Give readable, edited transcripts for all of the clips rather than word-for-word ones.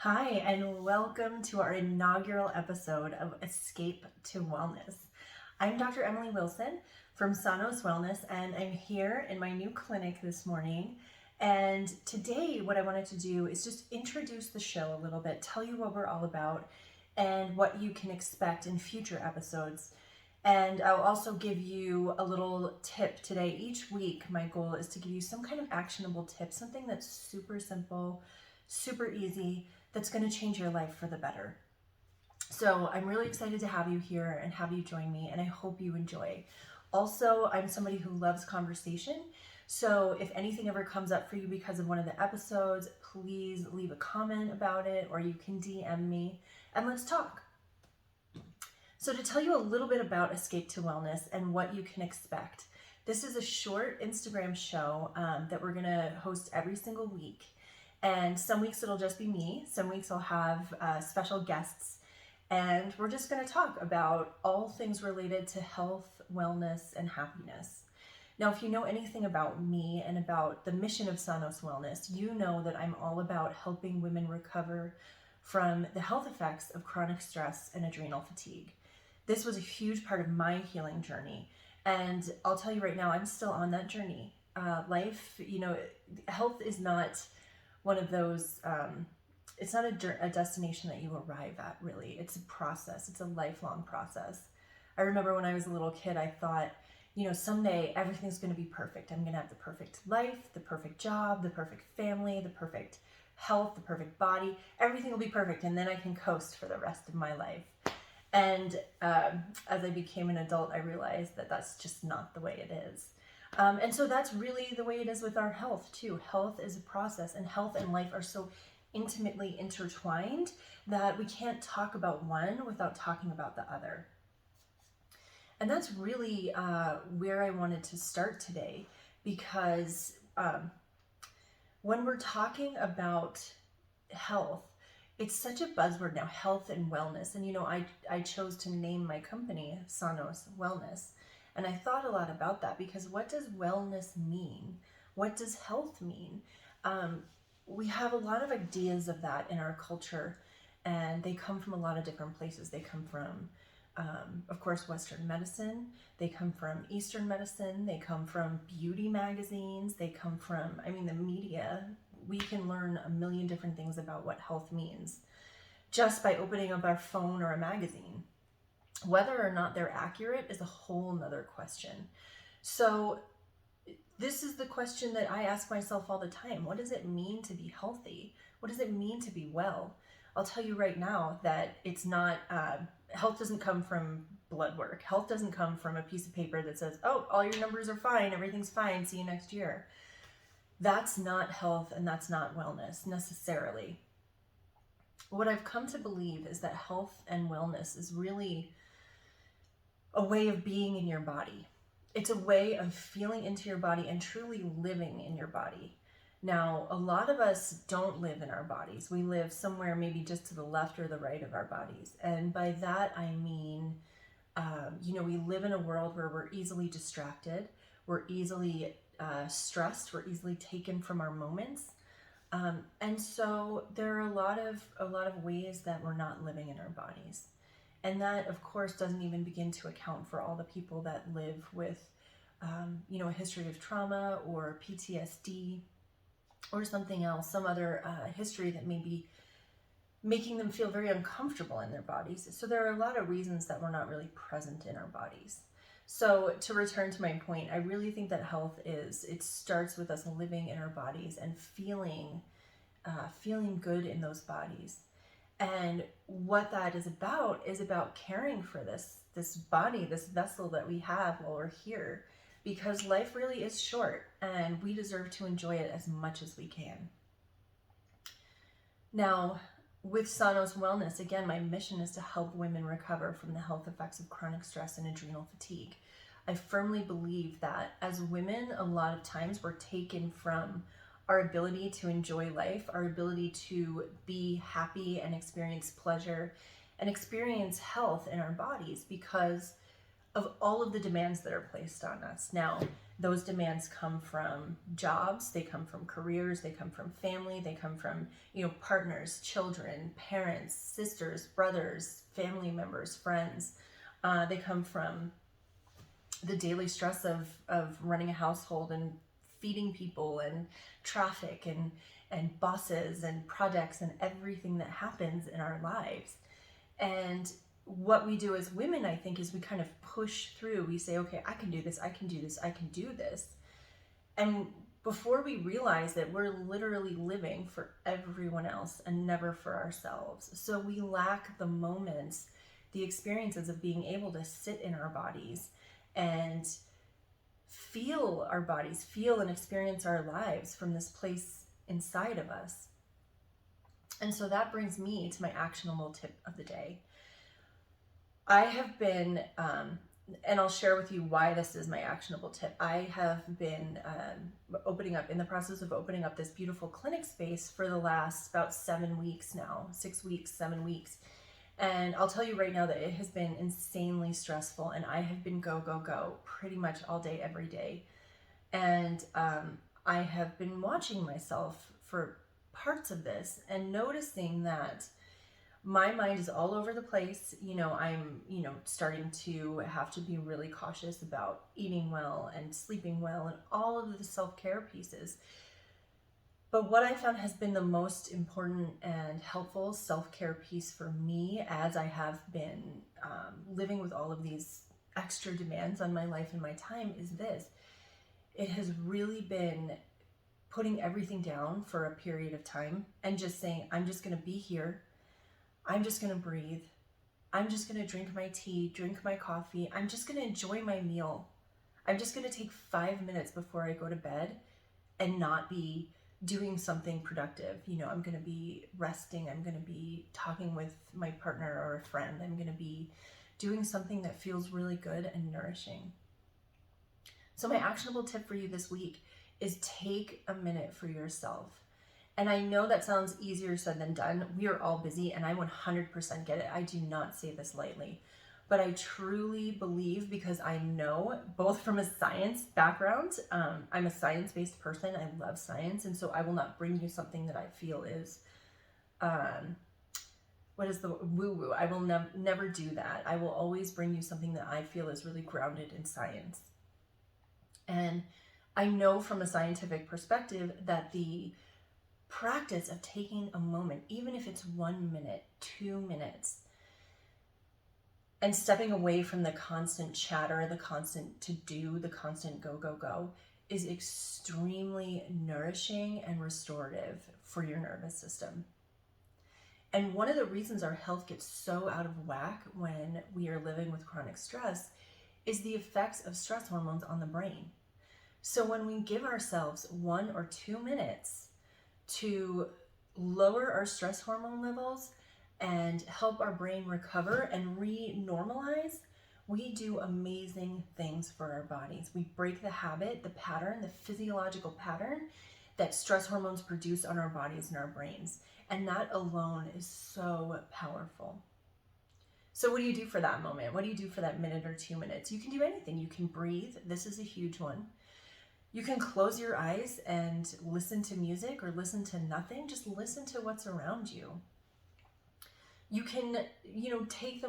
Hi, and welcome to our inaugural episode of Escape to Wellness. I'm Dr. Emilie Wilson from Sanos Wellness, and I'm here in my new clinic this morning. And today, what I wanted to do is just introduce the show a little bit, tell you what we're all about, and what you can expect in future episodes. And I'll also give you a little tip today. Each week, my goal is to give you some kind of actionable tip, something that's super simple, super easy, that's going to change your life for the better. So I'm really excited to have you here and have you join me, and I hope you enjoy. Also, I'm somebody who loves conversation. So if anything ever comes up for you because of one of the episodes, please leave a comment about it, or you can DM me and let's talk. So to tell you a little bit about Escape to Wellness and what you can expect, this is a short Instagram show that we're going to host every single week. And some weeks it'll just be me. Some weeks I'll have special guests. And we're just going to talk about all things related to health, wellness, and happiness. Now, if you know anything about me and about the mission of Sanos Wellness, you know that I'm all about helping women recover from the health effects of chronic stress and adrenal fatigue. This was a huge part of my healing journey. And I'll tell you right now, I'm still on that journey. Health is not one of those, it's not a destination that you arrive at, really. It's a process. It's a lifelong process. I remember when I was a little kid, I thought, someday everything's going to be perfect. I'm going to have the perfect life, the perfect job, the perfect family, the perfect health, the perfect body. Everything will be perfect, and then I can coast for the rest of my life. And as I became an adult, I realized that that's just not the way it is. And so that's really the way it is with our health too. Health is a process, and health and life are so intimately intertwined that we can't talk about one without talking about the other. And that's really where I wanted to start today, because when we're talking about health, it's such a buzzword now, health and wellness. And I chose to name my company Sanos Wellness. And I thought a lot about that, because what does wellness mean? What does health mean? We have a lot of ideas of that in our culture, and they come from a lot of different places. They come from, of course, Western medicine. They come from Eastern medicine. They come from beauty magazines. They come from, the media. We can learn a million different things about what health means just by opening up our phone or a magazine. Whether or not they're accurate is a whole nother question. So this is the question that I ask myself all the time. What does it mean to be healthy? What does it mean to be well? I'll tell you right now that it's not, health doesn't come from blood work. Health doesn't come from a piece of paper that says, oh, all your numbers are fine, everything's fine, see you next year. That's not health, and that's not wellness necessarily. What I've come to believe is that health and wellness is really a way of being in your body. It's a way of feeling into your body and truly living in your body. Now, a lot of us don't live in our bodies. We live somewhere maybe just to the left or the right of our bodies. And by that, I mean, we live in a world where we're easily distracted. We're easily stressed. We're easily taken from our moments. And so there are a lot of ways that we're not living in our bodies. And that, of course, doesn't even begin to account for all the people that live with, a history of trauma or PTSD or something else, some other history that may be making them feel very uncomfortable in their bodies. So there are a lot of reasons that we're not really present in our bodies. So to return to my point, I really think that health it starts with us living in our bodies and feeling good in those bodies. And what that is about caring for this body, this vessel that we have while we're here, because life really is short and we deserve to enjoy it as much as we can. Now, with Sanos Wellness, again, my mission is to help women recover from the health effects of chronic stress and adrenal fatigue. I firmly believe that as women, a lot of times we're taken from our ability to enjoy life, our ability to be happy and experience pleasure and experience health in our bodies because of all of the demands that are placed on us. Now, Those demands come from jobs, they come from careers, they come from family, they come from, partners, children, parents, sisters, brothers, family members, friends. They come from the daily stress of running a household and feeding people and traffic and bosses and projects and everything that happens in our lives. And what we do as women, I think, is we kind of push through. We say, okay, I can do this, I can do this, I can do this. And before we realize that we're literally living for everyone else and never for ourselves. So we lack the moments, the experiences of being able to sit in our bodies and feel our bodies, feel and experience our lives from this place inside of us. And so that brings me to my actionable tip of the day. I have been, and I'll share with you why this is my actionable tip. I have been in the process of opening up this beautiful clinic space for the last about 7 weeks now, 6 weeks, 7 weeks. And I'll tell you right now that it has been insanely stressful, and I have been go, go, go pretty much all day, every day. And I have been watching myself for parts of this and noticing that my mind is all over the place. I'm, starting to have to be really cautious about eating well and sleeping well and all of the self-care pieces. But what I found has been the most important and helpful self-care piece for me, as I have been living with all of these extra demands on my life and my time, is this. It has really been putting everything down for a period of time and just saying, I'm just going to be here. I'm just going to breathe. I'm just going to drink my tea, drink my coffee. I'm just going to enjoy my meal. I'm just going to take 5 minutes before I go to bed and not be doing something productive. I'm going to be resting. I'm going to be talking with my partner or a friend. I'm going to be doing something that feels really good and nourishing. So my actionable tip for you this week is take a minute for yourself. And I know that sounds easier said than done. We are all busy, and I 100% get it. I do not say this lightly. But I truly believe, because I know, both from a science background, I'm a science-based person. I love science. And so I will not bring you something that I feel is, woo-woo. I will never do that. I will always bring you something that I feel is really grounded in science. And I know from a scientific perspective that the practice of taking a moment, even if it's 1 minute, 2 minutes, and stepping away from the constant chatter, the constant to-do, the constant go, go, go, is extremely nourishing and restorative for your nervous system. And one of the reasons our health gets so out of whack when we are living with chronic stress is the effects of stress hormones on the brain. So when we give ourselves 1 or 2 minutes to lower our stress hormone levels and help our brain recover and re-normalize, we do amazing things for our bodies. We break the habit, the pattern, the physiological pattern that stress hormones produce on our bodies and our brains. And that alone is so powerful. So what do you do for that moment? What do you do for that minute or 2 minutes? You can do anything. You can breathe. This is a huge one. You can close your eyes and listen to music or listen to nothing. Just listen to what's around you. You can, take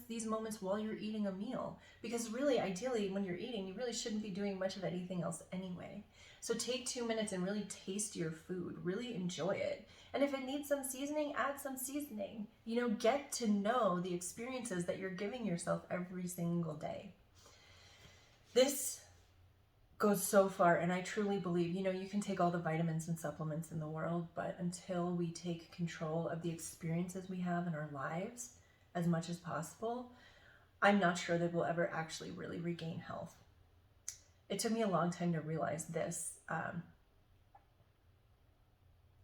these moments while you're eating a meal, because really, ideally, when you're eating, you really shouldn't be doing much of anything else anyway. So take 2 minutes and really taste your food, really enjoy it. And if it needs some seasoning, add some seasoning. Get to know the experiences that you're giving yourself every single day. This goes so far, and I truly believe, you can take all the vitamins and supplements in the world, but until we take control of the experiences we have in our lives as much as possible, I'm not sure that we'll ever actually really regain health. It took me a long time to realize this.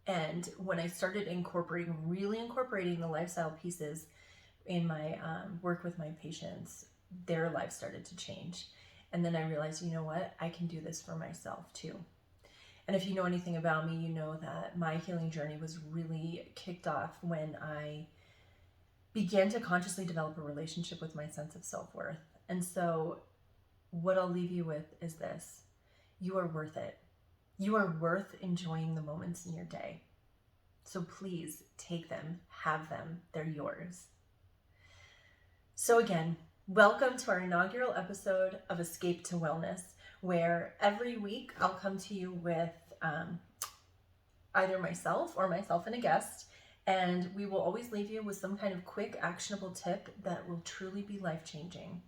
And when I started really incorporating the lifestyle pieces in my work with my patients, their lives started to change. And then I realized, you know what? I can do this for myself too. And if you know anything about me, you know that my healing journey was really kicked off when I began to consciously develop a relationship with my sense of self-worth. And so what I'll leave you with is this. You are worth it. You are worth enjoying the moments in your day. So please take them, have them, they're yours. So again, welcome to our inaugural episode of Escape to Wellness, where every week I'll come to you with either myself and a guest, and we will always leave you with some kind of quick, actionable tip that will truly be life-changing.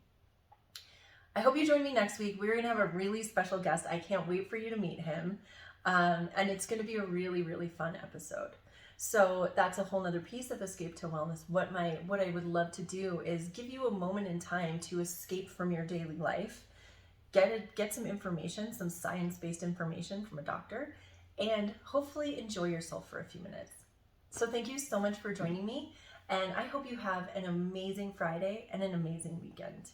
I hope you join me next week. We're going to have a really special guest. I can't wait for you to meet him. And it's going to be a really, really fun episode. So that's a whole nother piece of Escape to Wellness. What I would love to do is give you a moment in time to escape from your daily life, get some information, some science-based information from a doctor, and hopefully enjoy yourself for a few minutes. So thank you so much for joining me, and I hope you have an amazing Friday and an amazing weekend.